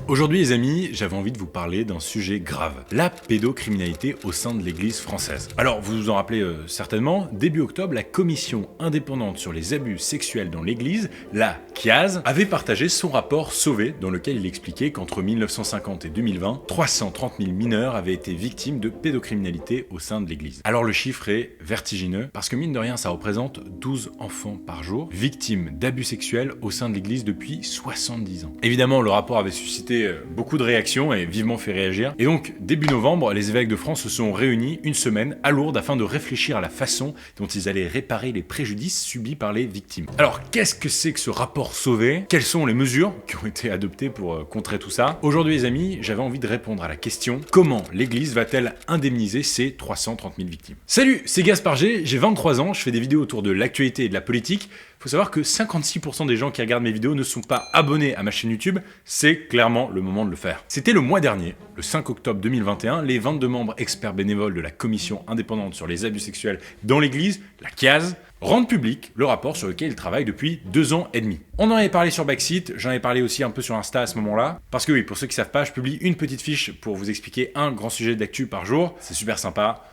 Aujourd'hui les amis, j'avais envie de vous parler d'un sujet grave, la pédocriminalité au sein de l'église française. Alors vous vous en rappelez certainement, début octobre, la commission indépendante sur les abus sexuels dans l'église, la CIAZ, avait partagé son rapport Sauvé, dans lequel il expliquait qu'entre 1950 et 2020, 330 000 mineurs avaient été victimes de pédocriminalité au sein de l'église. Alors le chiffre est vertigineux, parce que mine de rien ça représente 12 enfants par jour, victimes d'abus sexuels au sein de l'église depuis 70 ans. Évidemment le rapport avait suscité beaucoup de réactions et vivement fait réagir. Et donc, début novembre, les évêques de France se sont réunis une semaine à Lourdes afin de réfléchir à la façon dont ils allaient réparer les préjudices subis par les victimes. Alors, qu'est-ce que c'est que ce rapport Sauvé? Quelles sont les mesures qui ont été adoptées pour contrer tout ça? Aujourd'hui, les amis, j'avais envie de répondre à la question: comment l'Église va-t-elle indemniser ces 330 000 victimes? Salut, c'est Gaspard G, j'ai 23 ans, je fais des vidéos autour de l'actualité et de la politique. Faut savoir que 56% des gens qui regardent mes vidéos ne sont pas abonnés à ma chaîne YouTube, c'est clairement le moment de le faire. C'était le mois dernier, le 5 octobre 2021, les 22 membres experts bénévoles de la commission indépendante sur les abus sexuels dans l'église, la CIAZ, rendent public le rapport sur lequel ils travaillent depuis 2 ans et demi. On en avait parlé sur Backseat, j'en avais parlé aussi un peu sur Insta à ce moment-là, parce que oui, pour ceux qui savent pas, je publie une petite fiche pour vous expliquer un grand sujet d'actu par jour, c'est super sympa,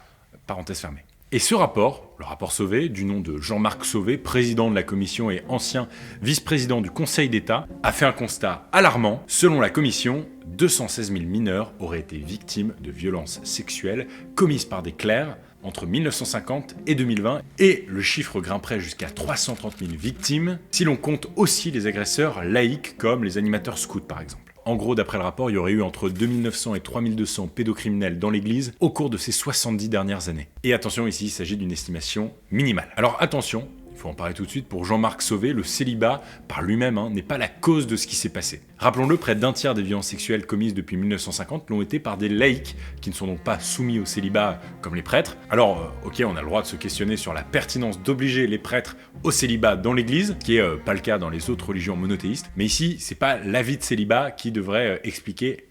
parenthèse fermée. Et ce rapport, le rapport Sauvé, du nom de Jean-Marc Sauvé, président de la commission et ancien vice-président du Conseil d'État, a fait un constat alarmant. Selon la commission, 216 000 mineurs auraient été victimes de violences sexuelles commises par des clercs entre 1950 et 2020, et le chiffre grimperait jusqu'à 330 000 victimes si l'on compte aussi les agresseurs laïcs comme les animateurs scouts par exemple. En gros, d'après le rapport, il y aurait eu entre 2900 et 3200 pédocriminels dans l'église au cours de ces 70 dernières années. Et attention, ici, il s'agit d'une estimation minimale. Alors attention, il faut en parler tout de suite, pour Jean-Marc Sauvé, le célibat, par lui-même, n'est pas la cause de ce qui s'est passé. Rappelons-le, près d'un tiers des violences sexuelles commises depuis 1950 l'ont été par des laïcs, qui ne sont donc pas soumis au célibat comme les prêtres. Alors, ok, on a le droit de se questionner sur la pertinence d'obliger les prêtres au célibat dans l'église, qui est pas le cas dans les autres religions monothéistes, mais ici, c'est pas l'avis de célibat qui devrait expliquer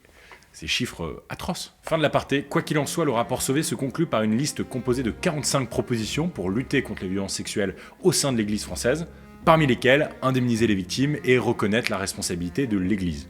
ces chiffres atroces. Fin de l'aparté, quoi qu'il en soit, le rapport Sauvé se conclut par une liste composée de 45 propositions pour lutter contre les violences sexuelles au sein de l'église française, parmi lesquelles indemniser les victimes et reconnaître la responsabilité de l'église.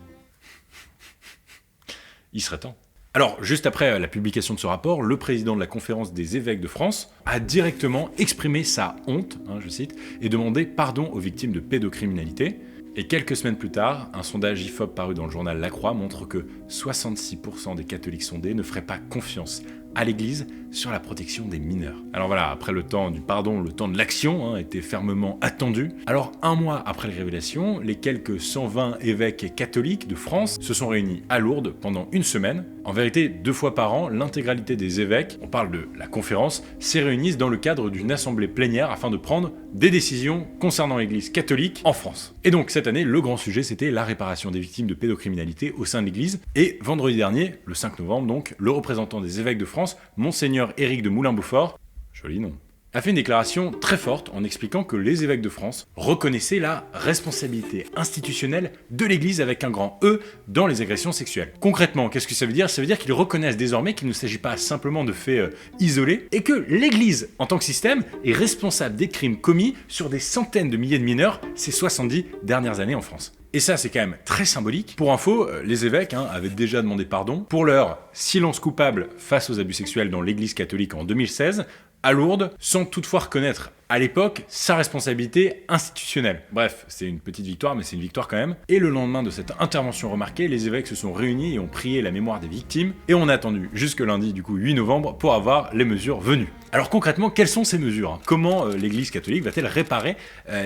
Il serait temps. Alors, juste après la publication de ce rapport, le président de la conférence des évêques de France a directement exprimé sa honte, je cite, et demandé pardon aux victimes de pédocriminalité. Et quelques semaines plus tard, un sondage IFOP paru dans le journal La Croix montre que 66% des catholiques sondés ne feraient pas confiance à l'Église sur la protection des mineurs. Alors voilà, après le temps du pardon, le temps de l'action était fermement attendu. Alors un mois après les révélations, les quelques 120 évêques catholiques de France se sont réunis à Lourdes pendant une semaine. En vérité, 2 fois par an, l'intégralité des évêques, on parle de la conférence, s'y réunissent dans le cadre d'une assemblée plénière afin de prendre des décisions concernant l'Église catholique en France. Et donc cette année, le grand sujet, c'était la réparation des victimes de pédocriminalité au sein de l'Église. Et vendredi dernier, le 5 novembre donc, le représentant des évêques de France, Monseigneur Éric de Moulin-Beaufort, joli nom, a fait une déclaration très forte en expliquant que les évêques de France reconnaissaient la responsabilité institutionnelle de l'Église avec un grand E dans les agressions sexuelles. Concrètement, qu'est-ce que ça veut dire? Ça veut dire qu'ils reconnaissent désormais qu'il ne s'agit pas simplement de faits isolés et que l'Église, en tant que système, est responsable des crimes commis sur des centaines de milliers de mineurs ces 70 dernières années en France. Et ça, c'est quand même très symbolique. Pour info, les évêques avaient déjà demandé pardon pour leur silence coupable face aux abus sexuels dans l'Église catholique en 2016, à Lourdes, sans toutefois reconnaître à l'époque sa responsabilité institutionnelle. Bref, c'est une petite victoire, mais c'est une victoire quand même. Et le lendemain de cette intervention remarquée, les évêques se sont réunis et ont prié la mémoire des victimes, et on a attendu jusque lundi, du coup 8 novembre, pour avoir les mesures venues. Alors concrètement, quelles sont ces mesures? Comment l'Église catholique va-t-elle réparer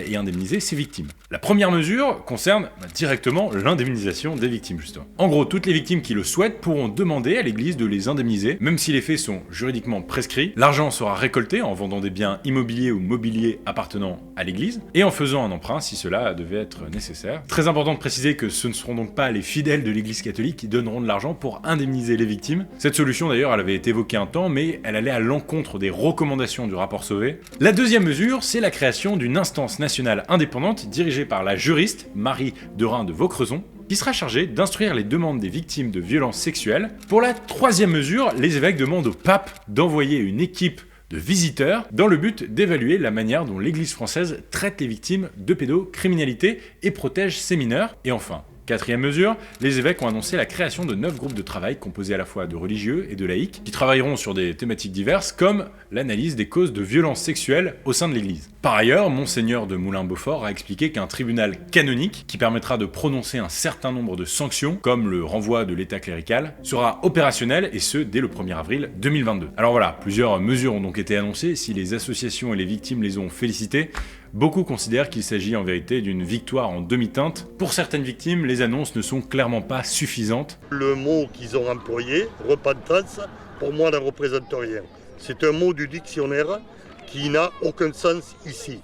et indemniser ses victimes? La première mesure concerne directement l'indemnisation des victimes, justement. En gros, toutes les victimes qui le souhaitent pourront demander à l'Église de les indemniser, même si les faits sont juridiquement prescrits. L'argent sera récolté en vendant des biens immobiliers ou mobilier appartenant à l'église, et en faisant un emprunt si cela devait être nécessaire. Très important de préciser que ce ne seront donc pas les fidèles de l'église catholique qui donneront de l'argent pour indemniser les victimes. Cette solution d'ailleurs, elle avait été évoquée un temps, mais elle allait à l'encontre des recommandations du rapport Sauvé. La deuxième mesure, c'est la création d'une instance nationale indépendante dirigée par la juriste Marie Derain de Vaucrezon, qui sera chargée d'instruire les demandes des victimes de violences sexuelles. Pour la troisième mesure, les évêques demandent au pape d'envoyer une équipe de visiteurs dans le but d'évaluer la manière dont l'Église française traite les victimes de pédocriminalité et protège ses mineurs. Et enfin, Quatrième mesure, les évêques ont annoncé la création de 9 groupes de travail composés à la fois de religieux et de laïcs, qui travailleront sur des thématiques diverses comme l'analyse des causes de violences sexuelles au sein de l'Église. Par ailleurs, Monseigneur de Moulin-Beaufort a expliqué qu'un tribunal canonique, qui permettra de prononcer un certain nombre de sanctions, comme le renvoi de l'état clérical, sera opérationnel, et ce, dès le 1er avril 2022. Alors voilà, plusieurs mesures ont donc été annoncées. Si les associations et les victimes les ont félicitées, beaucoup considèrent qu'il s'agit en vérité d'une victoire en demi-teinte. Pour certaines victimes, les annonces ne sont clairement pas suffisantes. Le mot qu'ils ont employé, repentance, pour moi ne représente rien. C'est un mot du dictionnaire qui n'a aucun sens ici.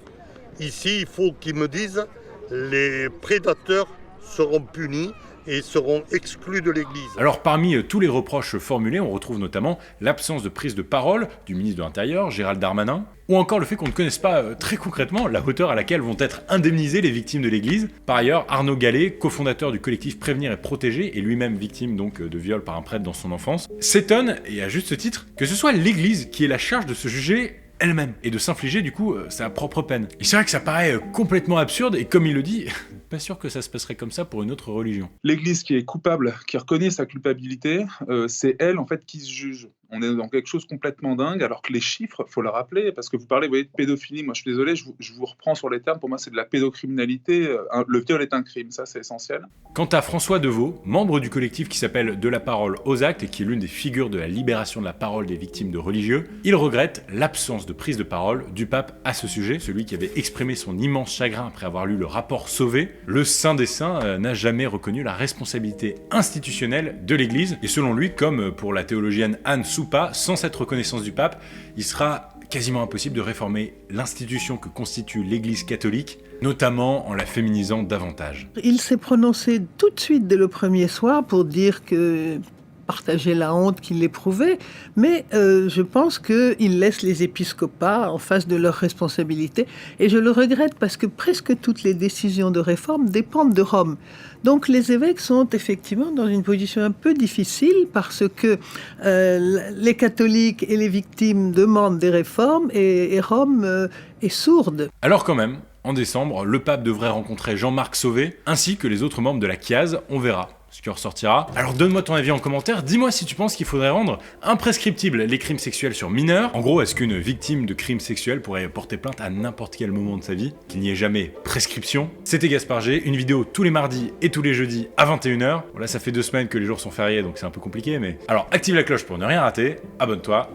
Ici, il faut qu'ils me disent les prédateurs seront punis et seront exclus de l'Église. Alors parmi tous les reproches formulés, on retrouve notamment l'absence de prise de parole du ministre de l'Intérieur, Gérald Darmanin, ou encore le fait qu'on ne connaisse pas très concrètement la hauteur à laquelle vont être indemnisées les victimes de l'Église. Par ailleurs, Arnaud Gallet, cofondateur du collectif Prévenir et Protéger, et lui-même victime donc de viol par un prêtre dans son enfance, s'étonne, et à juste titre, que ce soit l'Église qui ait la charge de se juger elle-même, et de s'infliger du coup sa propre peine. Et c'est vrai que ça paraît complètement absurde, et comme il le dit, pas sûr que ça se passerait comme ça pour une autre religion. L'Église qui est coupable, qui reconnaît sa culpabilité, c'est elle en fait qui se juge. On est dans quelque chose complètement dingue, alors que les chiffres, faut le rappeler, parce que vous parlez, vous voyez, de pédophilie. Moi, je suis désolé, je vous reprends sur les termes. Pour moi, c'est de la pédocriminalité. Le viol est un crime, ça, c'est essentiel. Quant à François Deveau, membre du collectif qui s'appelle De la parole aux actes et qui est l'une des figures de la libération de la parole des victimes de religieux, il regrette l'absence de prise de parole du pape à ce sujet, celui qui avait exprimé son immense chagrin après avoir lu le rapport Sauvé. Le Saint des Saints n'a jamais reconnu la responsabilité institutionnelle de l'Église, et selon lui, comme pour la théologienne Anne Soupa, sans cette reconnaissance du pape, il sera quasiment impossible de réformer l'institution que constitue l'Église catholique, notamment en la féminisant davantage. Il s'est prononcé tout de suite dès le premier soir pour dire que partager la honte qu'il éprouvait, mais je pense qu'il laisse les épiscopats en face de leurs responsabilités, et je le regrette parce que presque toutes les décisions de réforme dépendent de Rome. Donc les évêques sont effectivement dans une position un peu difficile parce que les catholiques et les victimes demandent des réformes et Rome est sourde. Alors quand même, en décembre, le pape devrait rencontrer Jean-Marc Sauvé, ainsi que les autres membres de la CIAZ, on verra ce qui en ressortira. Alors donne-moi ton avis en commentaire, dis-moi si tu penses qu'il faudrait rendre imprescriptibles les crimes sexuels sur mineurs. En gros, est-ce qu'une victime de crimes sexuels pourrait porter plainte à n'importe quel moment de sa vie, qu'il n'y ait jamais prescription? C'était Gaspard G, une vidéo tous les mardis et tous les jeudis à 21h. Bon là ça fait 2 semaines que les jours sont fériés donc c'est un peu compliqué, mais... Alors active la cloche pour ne rien rater, abonne-toi,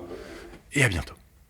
et à bientôt.